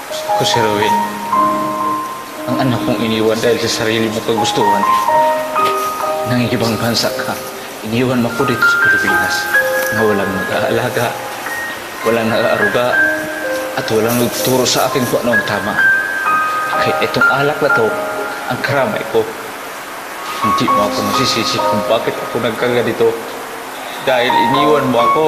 Ako si Roel. Ang anak kong iniwan dahil sa sarili mo kagustuhan. Nang ibang bansa ka, iniwan mo ko dito sa Pilipinas na walang nag-aalaga, walang nag-aaruga, at walang nagturo sa akin kung ano ang tama. Kaya itong alak na to, ang karamay ko. Hindi mo ako masisisi kung bakit ako nagkaganito dahil iniwan mo ako.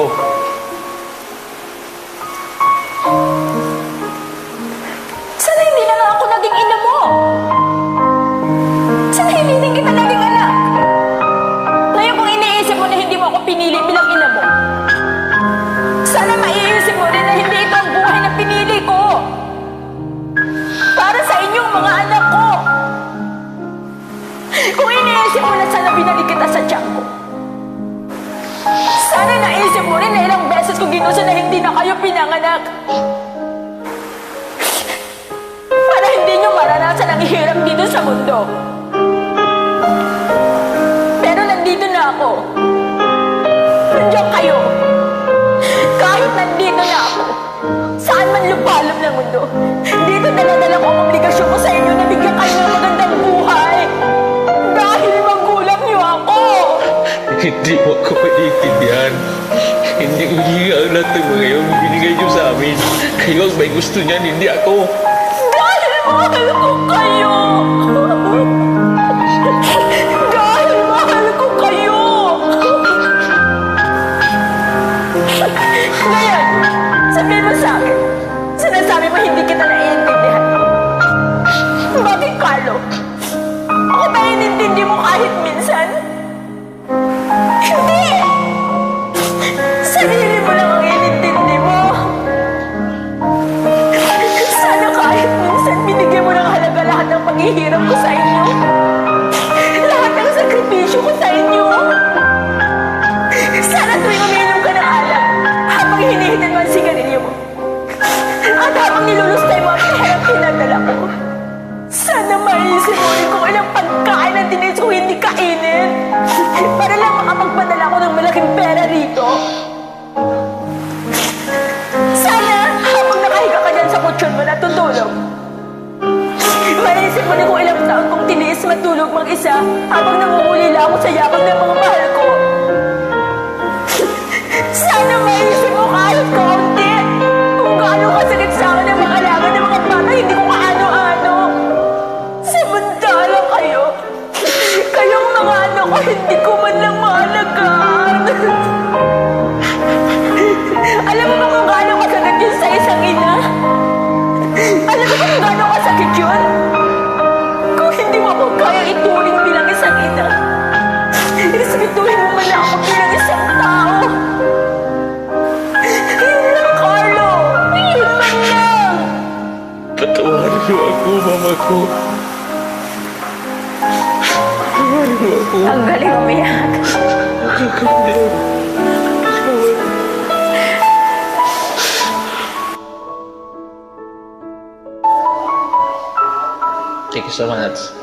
Sana hindi na lang ako naging ina mo! Sana hindi din kita naging anak! Ngayon kung iniisip mo na hindi mo ako pinili bilang ina mo, sana maiisip mo rin na hindi ito ang buhay na pinili ko! Para sa inyong mga anak ko! Kung iniisip mo na sana binalik kita sa tiyan ko, sana naisip mo rin na ilang beses ko ginusto na hindi na kayo pinanganak. Para hindi nyo maranasan ang hirap dito sa mundo. Pero nandito na ako. Nandiyan kayo. Kahit nandito na ako, saan man lupalop ng mundo, dito dala-dala ko ang obligasyon ko sa inyo na bigyan kayo ng magandang buhay. Dahil magulang nyo ako. Hindi mo ako maintindihan. Hindi ang lahat ng mga yung binigay niyo sa amin. Kayo ang may gusto niyan, hindi ako. Dahil mahal ko kayo. Dahil mahal ko kayo. Ngayon, sabihin mo sa akin, sinasabi mo hindi kita naiintindihan. Bakit, Carlo? Ako ba inintindi mo kahit minsan? Hindi! Sarili mo lang ang inintindi mo. Sana kahit minsan binigyan mo ng halaga lahat ng paghihirap ko sa inyo. Lahat ng sakripisyo ko sa inyo. Sana tuwing umiinom ka ng alak, habang hinihitin mo ang sigarilyo mo, at habang nilulustay mo ang perang pinadala ko, sana maisip mo rin kung ilang pagkain ang tinis ko hindi kainin para lang makapagpadala ko ng malaking pera rito. Sana habang nakahiga ka dyan sa kutsyon mo natutulog, maisip mo rin kung ilang taon kong tiniis matulog mag-isa habang nangungulila ako sa yakap ng mga mahal ko. Sana maisip mo kahit kaunti kung gaano kasakit sa akin ang mga alaga ng mga bata hindi ko kaano-ano. Samantalang kayong mga anak ko hindi ko man lang maalagaan. Alam mo ba kung gaano kasakit yun sa isang ina? Alam mo ba kung gaano kasakit yun? Kung hindi mo ako kaya ituring bilang isang ina, respetuhin mo man lang ako bilang isang tao. Yun lang, Carlo. Yun man lang. Patawarin mo ako, mama ko. Patawarin mo ako. Ang galing umiyak. Thank you so much.